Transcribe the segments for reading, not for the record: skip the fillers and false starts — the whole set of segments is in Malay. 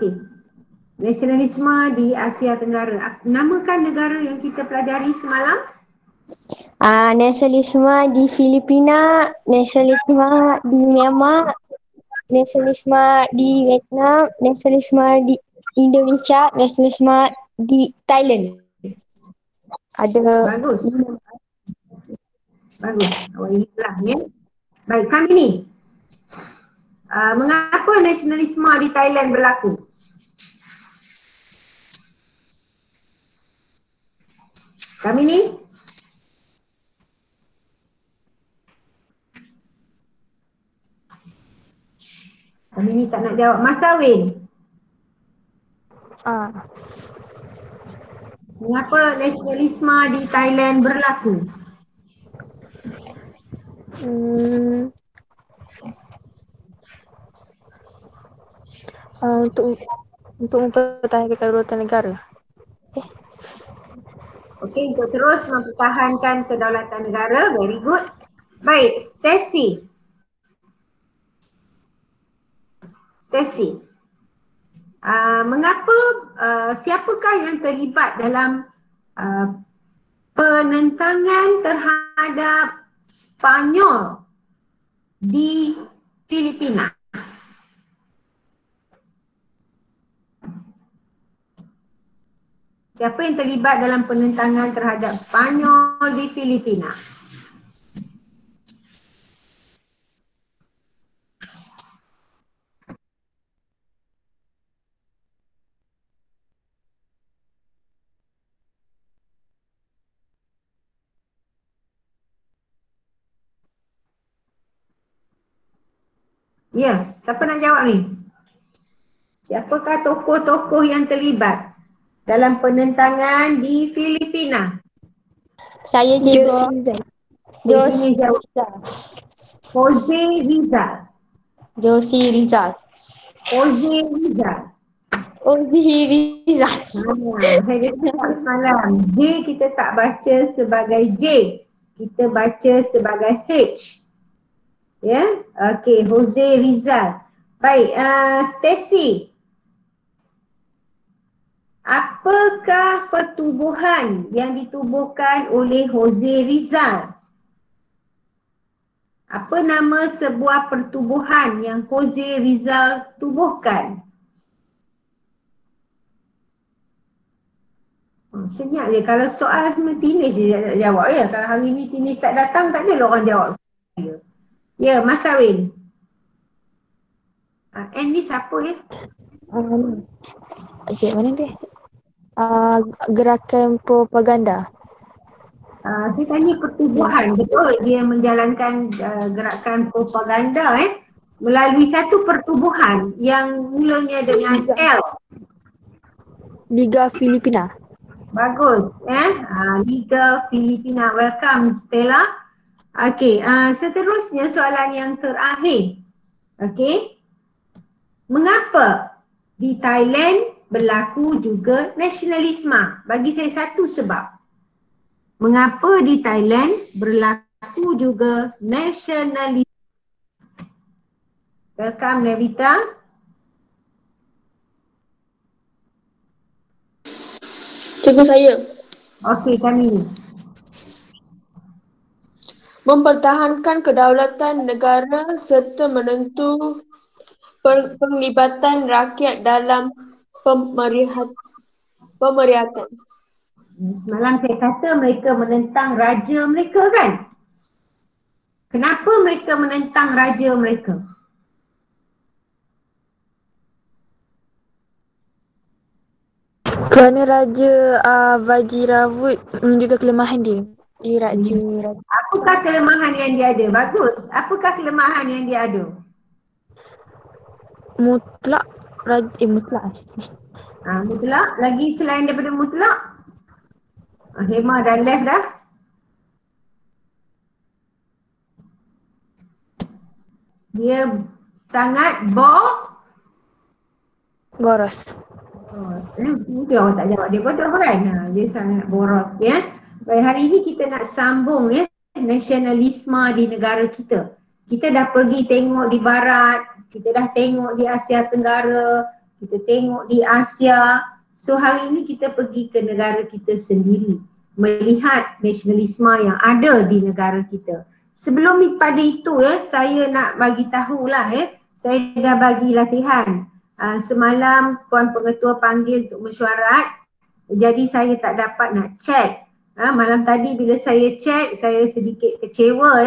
Okey. Nasionalisme di Asia Tenggara. Namakan negara yang kita pelajari semalam. Nasionalisme di Filipina, nasionalisme di Myanmar, nasionalisme di Vietnam, nasionalisme di Indonesia, nasionalisme di Thailand. Ada Bagus. Bagus. Awak ingatlah ya. Baik, kami ni. Mengapa nasionalisme di Thailand berlaku? Kami ni. Kami ni tak nak jawab. Mas Awin. Mengapa nasionalisme di Thailand berlaku? Untuk mempertahankan kedaulatan negara. Okey, untuk terus mempertahankan kedaulatan negara. Very good. Baik, Stacy. Mengapa, siapakah yang terlibat dalam penentangan terhadap Spanyol di Filipina? Siapa yang terlibat dalam penentangan terhadap Spanyol di Filipina? Ya, siapa nak jawab ni? Siapakah tokoh-tokoh yang terlibat dalam penentangan di Filipina? Saya Jose Rizal. Jose Rizal. Jose Rizal. Saya cakap semalam, J kita tak baca sebagai J, kita baca sebagai H. Ya, okey, Jose Rizal. Baik, Stacy. Apakah pertubuhan yang ditubuhkan oleh Jose Rizal? Apa nama sebuah pertubuhan yang Jose Rizal tubuhkan? Senyap je, kalau soal semua teenage je nak jawab ya. Kalau hari ni teenage tak datang, tak ada lah orang jawab. Ya, Mas Awin. N ni siapa ya? Mana dia? Gerakan propaganda. Saya tanya pertubuhan, betul dia menjalankan gerakan propaganda melalui satu pertubuhan yang mulanya dengan L. Liga Filipina. Bagus Liga Filipina. Welcome Stella. Okey, seterusnya soalan yang terakhir. Okey. Mengapa di Thailand berlaku juga nasionalisme? Bagi saya satu sebab. Mengapa di Thailand berlaku juga nasionalisme? Welcome Nevita. Cikgu saya. Okey, kami. Mempertahankan kedaulatan negara serta menentu penglibatan rakyat dalam pemerhatian. Semalam saya kata mereka menentang raja mereka kan? Kenapa mereka menentang raja mereka? Kerana Raja Vajiravud menunjukkan kelemahan dia. Dia raja. Apakah kelemahan yang dia ada? Bagus. Apakah kelemahan yang dia ada? Mutlak. Mutlak. Mutlak. Lagi selain daripada mutlak? Hema dah left dah. Dia sangat boros. Mungkin orang tak jawab, dia bodoh kan? Dia sangat boros ya. Baik, hari ini kita nak sambung ya nasionalisme di negara kita. Kita dah pergi tengok di barat, kita dah tengok di Asia Tenggara, kita tengok di Asia. So hari ini kita pergi ke negara kita sendiri, melihat nasionalisme yang ada di negara kita. Sebelum pada itu saya nak bagi tahulah saya dah bagi latihan. Semalam Puan Pengetua panggil untuk mesyuarat, jadi saya tak dapat nak check. Malam tadi bila saya check, saya sedikit kecewa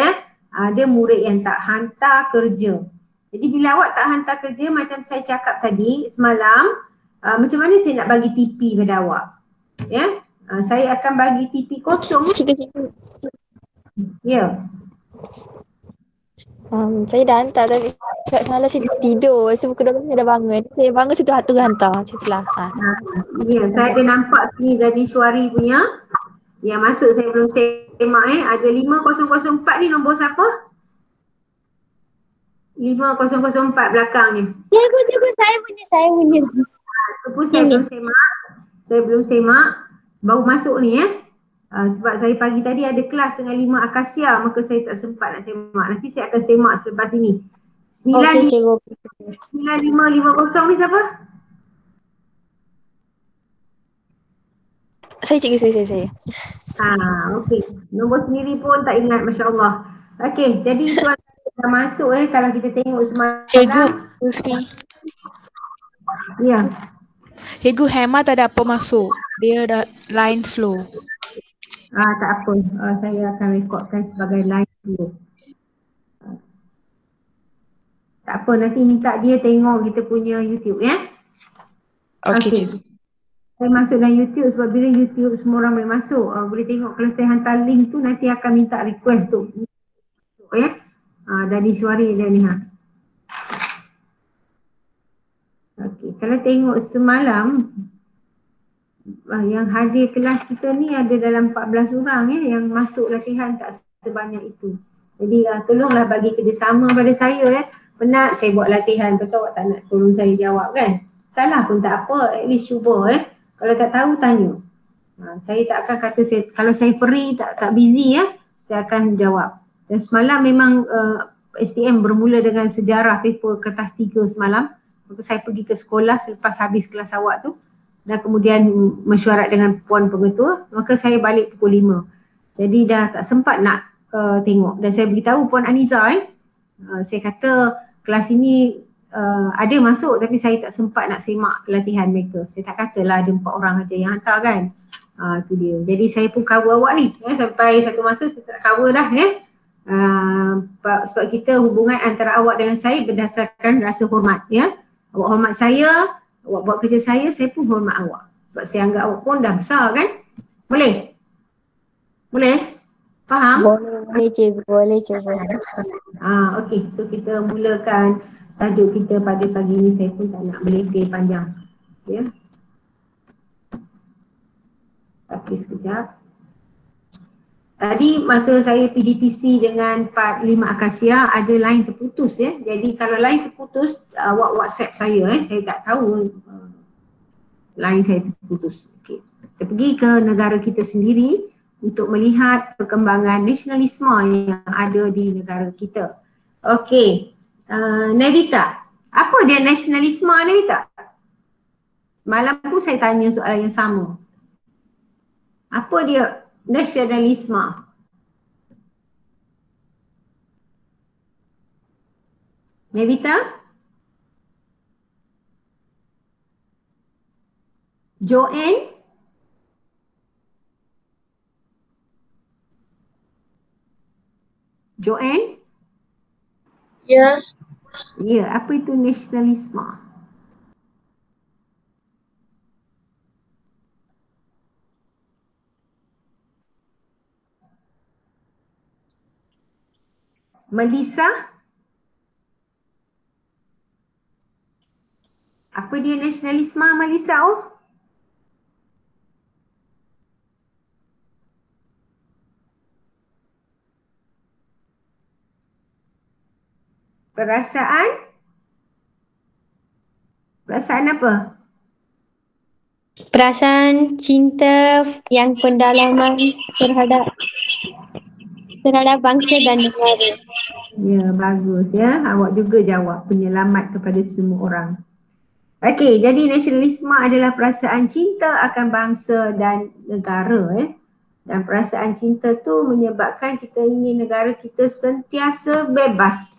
ada murid yang tak hantar kerja. Jadi bila awak tak hantar kerja macam saya cakap tadi semalam, macam mana saya nak bagi TP pada awak? Saya akan bagi TP kosong. Cikgu. Ya. Saya dah hantar tapi salah saya tidur. Saya pukul 12 saya dah bangun. Saya bangun sudah hantar macam itulah. Ya, saya ada nampak sini Gadis Syuari punya. Yang masuk saya belum semak ada 5004 ni nombor siapa? 5004 belakang ni. Cikgu saya punya. Itu pun saya belum semak. Saya belum semak. Baru masuk ni sebab saya pagi tadi ada kelas dengan 5 Akasia, maka saya tak sempat nak semak. Nanti saya akan semak selepas ini. 9550 ni siapa? Saya cikgu saya. Okey. Nombor sendiri pun tak ingat, masya-Allah. Okey, jadi tuan dah masuk kalau kita tengok semalam. Cikgu Husni. Ya. Cikgu Hema tak ada apa masuk. Dia dah line slow. Tak apa. Saya akan rekodkan sebagai live dulu. Tak apa, nanti minta dia tengok kita punya YouTube Okey, cikgu. Saya masuk dalam YouTube sebab bila YouTube semua orang boleh masuk. Boleh tengok kalau saya hantar link tu nanti akan minta request tu. Dari Syuari dia ni Okey, kalau tengok semalam yang hadir kelas kita ni ada dalam 14 orang yang masuk latihan, tak sebanyak itu. Jadi tolonglah bagi kerjasama pada saya Penat saya buat latihan, betul awak tak nak tolong saya jawab kan? Salah pun tak apa, at least cuba Kalau tak tahu tanya. Saya tak akan kata kalau saya free tak busy saya akan jawab. Dan semalam memang SPM bermula dengan sejarah paper kertas 3 semalam. Maka saya pergi ke sekolah selepas habis kelas awak tu dan kemudian mesyuarat dengan Puan Pengetua, maka saya balik pukul 5. Jadi dah tak sempat nak tengok dan saya beritahu Puan Aniza saya kata kelas ini ada masuk tapi saya tak sempat nak semak latihan mereka. Saya tak katalah ada 4 orang aja yang hantar kan. Tu dia. Jadi saya pun cover awak ni sampai satu masa saya tak cover dah sebab kita hubungan antara awak dengan saya berdasarkan rasa hormat Awak hormat saya, awak buat kerja saya pun hormat awak. Sebab saya anggap awak pun dah besar kan. Boleh? Boleh? Faham? Boleh cikgu. Okey, so kita mulakan tajuk kita pada pagi ni. Saya pun tak nak melebih panjang. Okey, sekejap. Tadi masa saya PDPC dengan 5 Akasia ada line terputus Jadi kalau line terputus awak WhatsApp saya saya tak tahu line saya terputus. Okey. Kita pergi ke negara kita sendiri untuk melihat perkembangan nasionalisme yang ada di negara kita. Okey. Nevita, apa dia nasionalisme Nevita? Malam pun saya tanya soalan yang sama. Apa dia nasionalisme? Nevita? Joanne? Joanne? Ya. Ya, apa itu nasionalisme? Melissa? Apa dia nasionalisme Melissa? Perasaan? Perasaan apa? Perasaan cinta yang pendalaman terhadap bangsa dan negara. Ya, bagus Awak juga jawab penyelamat kepada semua orang. Okey, jadi nasionalisme adalah perasaan cinta akan bangsa dan negara. Dan perasaan cinta tu menyebabkan kita ingin negara kita sentiasa bebas.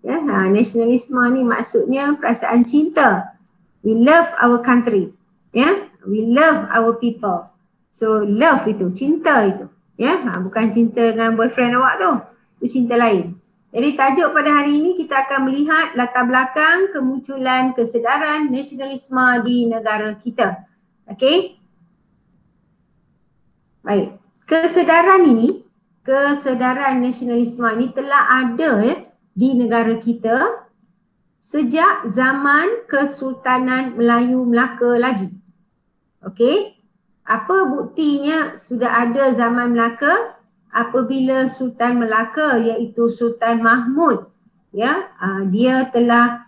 Ya, nasionalisme ni maksudnya perasaan cinta. We love our country. Ya, we love our people. So love itu, cinta itu. Ya, bukan cinta dengan boyfriend awak tu. Itu cinta lain. Jadi tajuk pada hari ini kita akan melihat latar belakang kemunculan kesedaran nasionalisme di negara kita. Okey? Baik. Kesedaran nasionalisme ini telah ada di negara kita sejak zaman Kesultanan Melayu Melaka lagi. Okey? Apa buktinya sudah ada zaman Melaka? Apabila Sultan Melaka iaitu Sultan Mahmud dia telah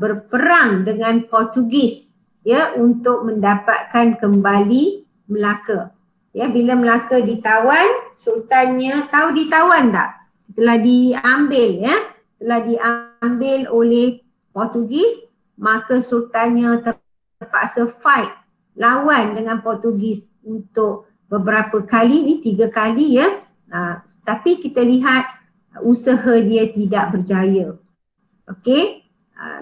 berperang dengan Portugis untuk mendapatkan kembali Melaka. Ya, bila Melaka ditawan, sultannya tahu ditawan tak? Telah diambil oleh Portugis, maka sultannya terpaksa fight lawan dengan Portugis untuk beberapa kali ni, 3 kali tapi kita lihat usaha dia tidak berjaya. Okey,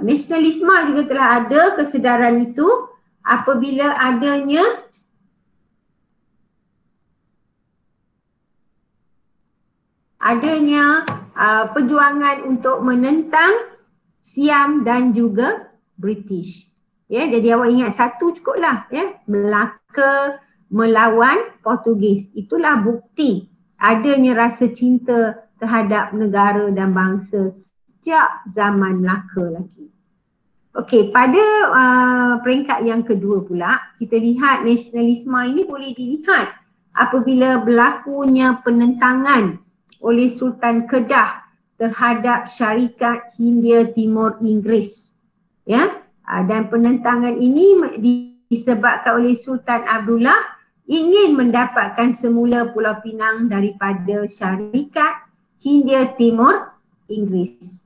nasionalisme juga telah ada kesedaran itu apabila adanya perjuangan untuk menentang Siam dan juga British. Ya, jadi awak ingat satu cukuplah Melaka melawan Portugis. Itulah bukti adanya rasa cinta terhadap negara dan bangsa sejak zaman Melaka lagi. Okey, pada peringkat yang kedua pula, kita lihat nasionalisme ini boleh dilihat apabila berlakunya penentangan oleh Sultan Kedah terhadap syarikat Hindia Timur Inggeris. Ya, dan penentangan ini disebabkan oleh Sultan Abdullah ingin mendapatkan semula Pulau Pinang daripada syarikat Hindia Timur Inggeris.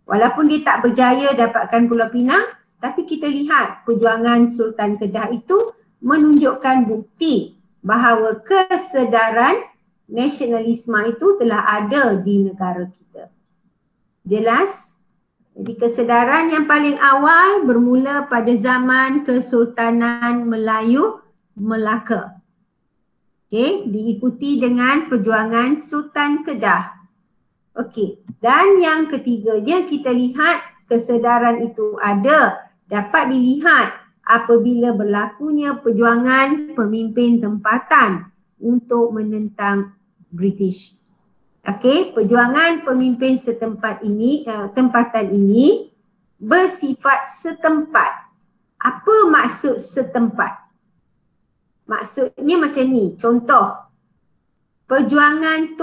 Walaupun dia tak berjaya dapatkan Pulau Pinang, tapi kita lihat perjuangan Sultan Kedah itu menunjukkan bukti bahawa kesedaran nasionalisme itu telah ada di negara kita. Jelas? Jadi kesedaran yang paling awal bermula pada zaman Kesultanan Melayu Melaka. Okey, diikuti dengan perjuangan Sultan Kedah. Okey, dan yang ketiganya kita lihat kesedaran itu dapat dilihat apabila berlakunya perjuangan pemimpin tempatan untuk menentang British. Okey, perjuangan pemimpin tempatan ini bersifat setempat. Apa maksud setempat? Maksudnya macam ni, contoh perjuangan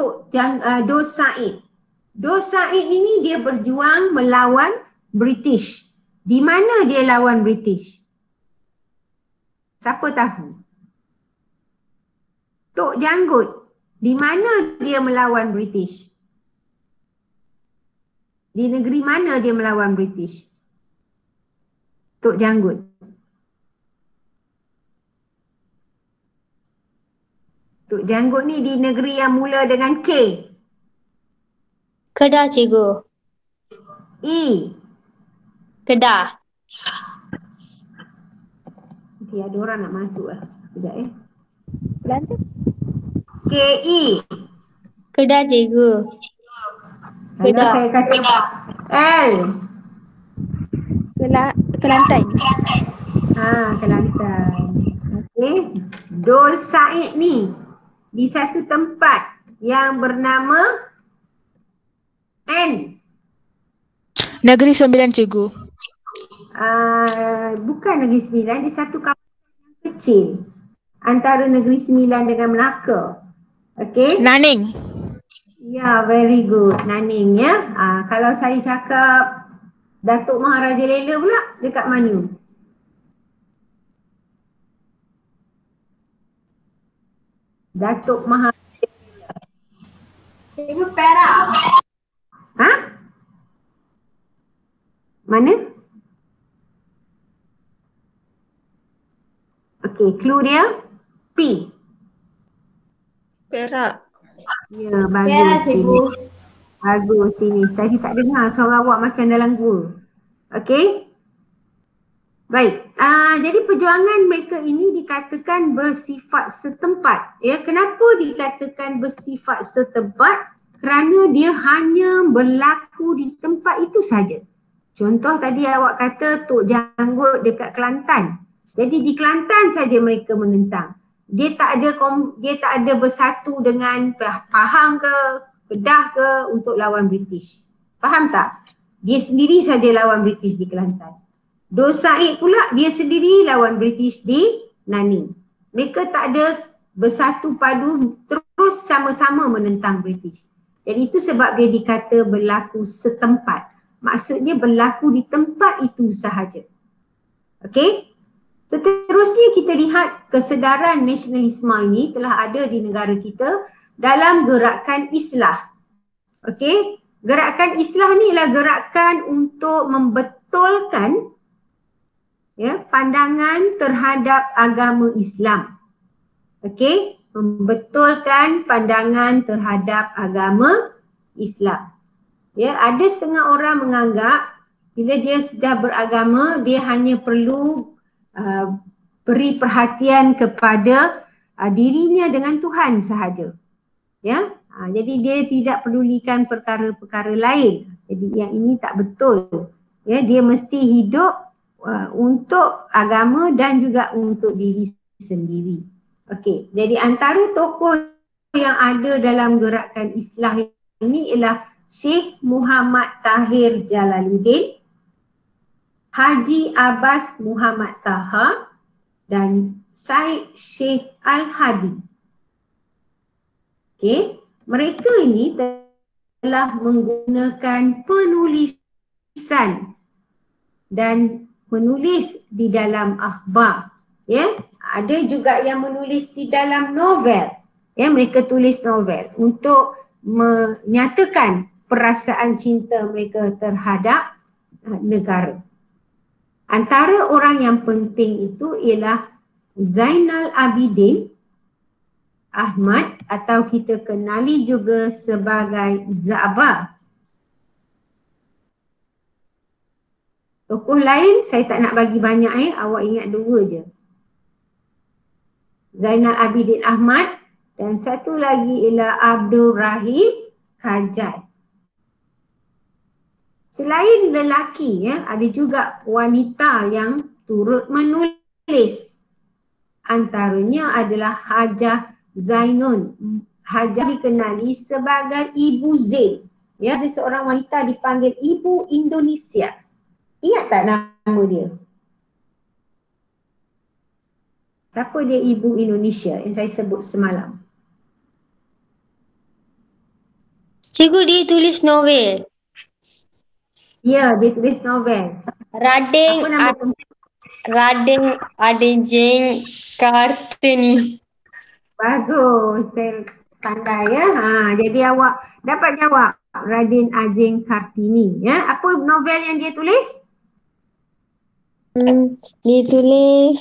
Dor Said. Dor Said ini dia berjuang melawan British. Di mana dia lawan British? Siapa tahu? Tok Janggut. Di mana dia melawan British? Di negeri mana dia melawan British? Tok Janggut. Tok Janggut ni di negeri yang mula dengan K. Kedah, cikgu. E. Kedah. Okay, ada orang nak masuk lah. Sekejap Kelantan. KE. Kedah, cikgu. Kalau Kedah. saya kata L. Kelantan. Kelantan. Okey. Dor Said ni di satu tempat yang bernama N. Negeri Sembilan, cikgu. Bukan Negeri Sembilan, di satu kawasan yang kecil antara Negeri Sembilan dengan Melaka. Okey. Naning. Ya, very good. Naning ya. Kalau saya cakap Datuk Maharaja Lela pula dekat mana? Datuk Maharaja Lela. Cikgu Perak. Mana? Okey, clue dia P. Perak. Ya, bagus. Perak cikgu. Bagus sini. Tadi tak dengar suara awak macam dalam gua. Okey. Baik. Jadi perjuangan mereka ini dikatakan bersifat setempat. Ya, kenapa dikatakan bersifat setempat? Kerana dia hanya berlaku di tempat itu saja. Contoh tadi awak kata Tok Janggut dekat Kelantan. Jadi di Kelantan saja mereka menentang. Dia tak ada bersatu dengan Pahang ke, Kedah ke untuk lawan British. Faham tak? Dia sendiri saja lawan British di Kelantan. Dor Said pula dia sendiri lawan British di Nanning. Mereka tak ada bersatu padu terus sama-sama menentang British. Jadi itu sebab dia dikata berlaku setempat. Maksudnya berlaku di tempat itu sahaja. Okey? Seterusnya kita lihat kesedaran nasionalisme ini telah ada di negara kita dalam gerakan Islah. Okey? Gerakan Islah ni ialah gerakan untuk membetulkan pandangan terhadap agama Islam. Okey, membetulkan pandangan terhadap agama Islam. Ya, ada setengah orang menganggap bila dia sudah beragama, dia hanya perlu beri perhatian kepada dirinya dengan Tuhan sahaja. Ya, jadi dia tidak pedulikan perkara-perkara lain. Jadi yang ini tak betul. Ya, dia mesti hidup untuk agama dan juga untuk diri sendiri. Okey, jadi antara tokoh yang ada dalam gerakan Islah ini ialah Syekh Muhammad Tahir Jalaluddin, Haji Abbas Muhammad Taha dan Syed Sheikh Al-Hadi. Okey, mereka ini telah menggunakan penulisan dan menulis di dalam akhbar, ya. Ada juga yang menulis di dalam novel, ya, mereka tulis novel untuk menyatakan perasaan cinta mereka terhadap negara. Antara orang yang penting itu ialah Zainal Abidin Ahmad atau kita kenali juga sebagai Za'bar. Tokoh lain saya tak nak bagi banyak, awak ingat dua je. Zainal Abidin Ahmad dan satu lagi ialah Abdul Rahim Kajat. Selain lelaki, ada juga wanita yang turut menulis. Antaranya adalah Hajah Zainun. Hajah dikenali sebagai Ibu Zain. Ya, ada seorang wanita dipanggil Ibu Indonesia. Ingat tak nama dia? Siapa dia Ibu Indonesia yang saya sebut semalam? Cikgu, dia tulis novel. Ya, dia tulis novel. Raden Ajeng Kartini. Bagus, saya pandai ya. Jadi awak dapat jawab Raden Ajeng Kartini. Ya, apa novel yang dia tulis? Dia tulis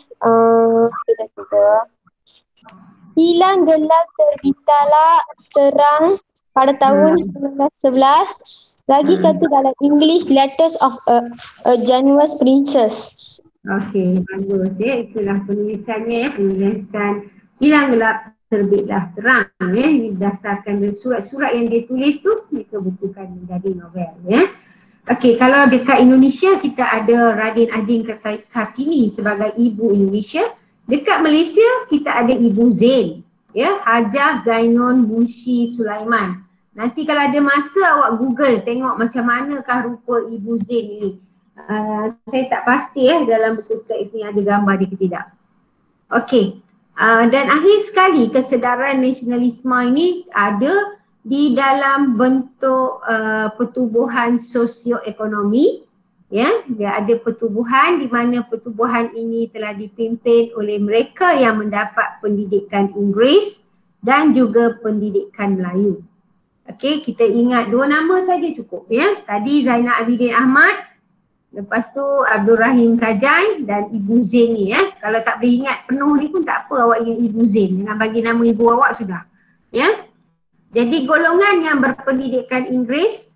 Hilang Gelap Terbitalah Terang pada tahun 1911. Lagi satu dalam English, Letters of a Genoese Princess. Okey, bagus ya. Itulah penulisannya, penulisan Hilang Gelap Terbitlah Terang ya. Berdasarkan surat-surat yang dia tulis tu, mereka bukukan menjadi novel ya. Okey, kalau dekat Indonesia kita ada Raden Ajeng Kartini sebagai Ibu Indonesia. Dekat Malaysia kita ada Ibu Zain, ya, Hajah Zainun Mushi Sulaiman. Nanti kalau ada masa awak Google tengok macam manakah rupa Ibu Zain ni. Saya tak pasti dalam buku teks ni ada gambar dia ke tidak. Okey. Dan akhir sekali kesedaran nasionalisme ini ada di dalam bentuk pertubuhan sosioekonomi, ya. Dia ada pertubuhan di mana pertubuhan ini telah dipimpin oleh mereka yang mendapat pendidikan Inggeris dan juga pendidikan Melayu. Okey, kita ingat dua nama saja cukup ya. Tadi Zainal Abidin Ahmad Lepas tu Abdul Rahim Kajai dan Ibu Zain ni ya. Kalau tak boleh ingat penuh ni pun tak apa, awak ingat Ibu Zain. Jangan bagi nama ibu awak sudah. Ya. Jadi golongan yang berpendidikan Inggeris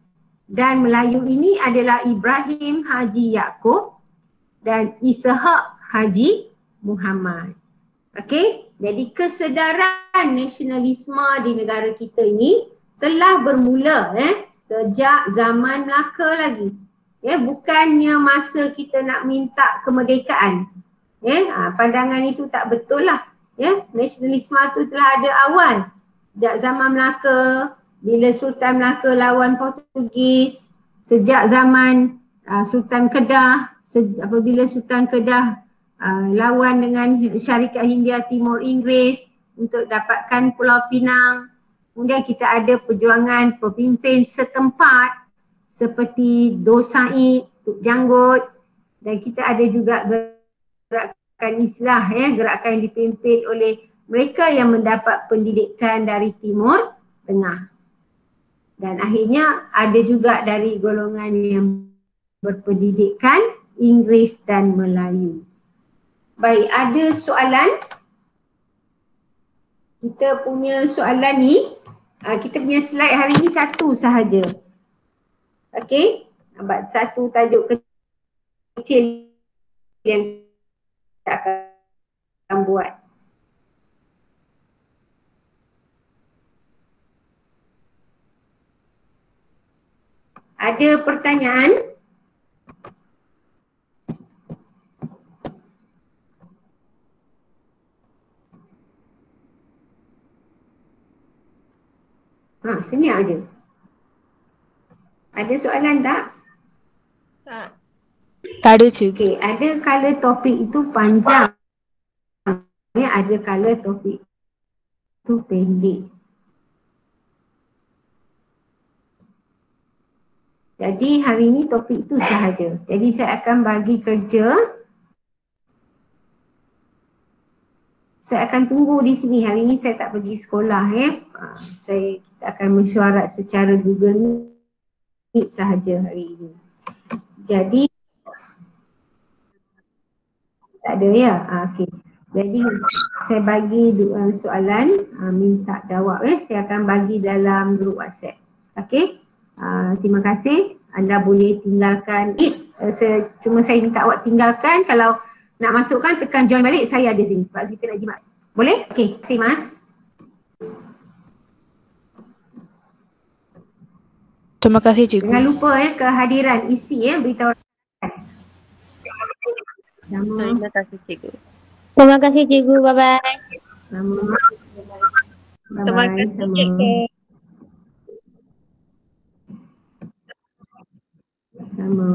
dan Melayu ini adalah Ibrahim Haji Yaakob dan Ishak Haji Muhammad. Okey, jadi kesedaran nasionalisme di negara kita ini telah bermula sejak zaman Melaka lagi. Bukannya masa kita nak minta kemerdekaan. Pandangan itu tak betul lah. Nasionalisme itu telah ada awal. Sejak zaman Melaka, bila Sultan Melaka lawan Portugis, sejak zaman Sultan Kedah, apabila Sultan Kedah lawan dengan Syarikat Hindia Timur Inggeris untuk dapatkan Pulau Pinang. Kemudian kita ada perjuangan pemimpin setempat seperti Dor Said, Tuk Janggut, dan kita ada juga gerakan Islah, gerakan yang dipimpin oleh mereka yang mendapat pendidikan dari Timur Tengah. Dan akhirnya ada juga dari golongan yang berpendidikan Inggeris dan Melayu. Baik, ada soalan? Kita punya soalan ni, kita punya slide hari ni satu sahaja. Okey, satu tajuk kecil yang kita akan buat. Ada pertanyaan? Senyap je. Ada soalan tak? Tak ada cikgu. Okey, ada kala topik itu panjang. Ada kala topik itu pendek. Jadi hari ini topik itu sahaja. Jadi saya akan bagi kerja. Saya akan tunggu di sini. Hari ini saya tak pergi sekolah. Kita akan mesyuarat secara Google Meet sahaja hari ini. Jadi tak ada ya? Okey. Jadi saya bagi soalan, minta jawab. Saya akan bagi dalam grup WhatsApp. Okey. Terima kasih. Anda boleh tinggalkan. Saya minta awak tinggalkan. Kalau nak masukkan tekan join balik, saya ada sini sebab kita nak jimat. Boleh? Okey, terima kasih Mas. Terima kasih cikgu. Jangan lupa kehadiran isi beritahu. Terima kasih cikgu. Terima kasih cikgu. Bye bye. Sama. Terima kasih cikgu. Sama.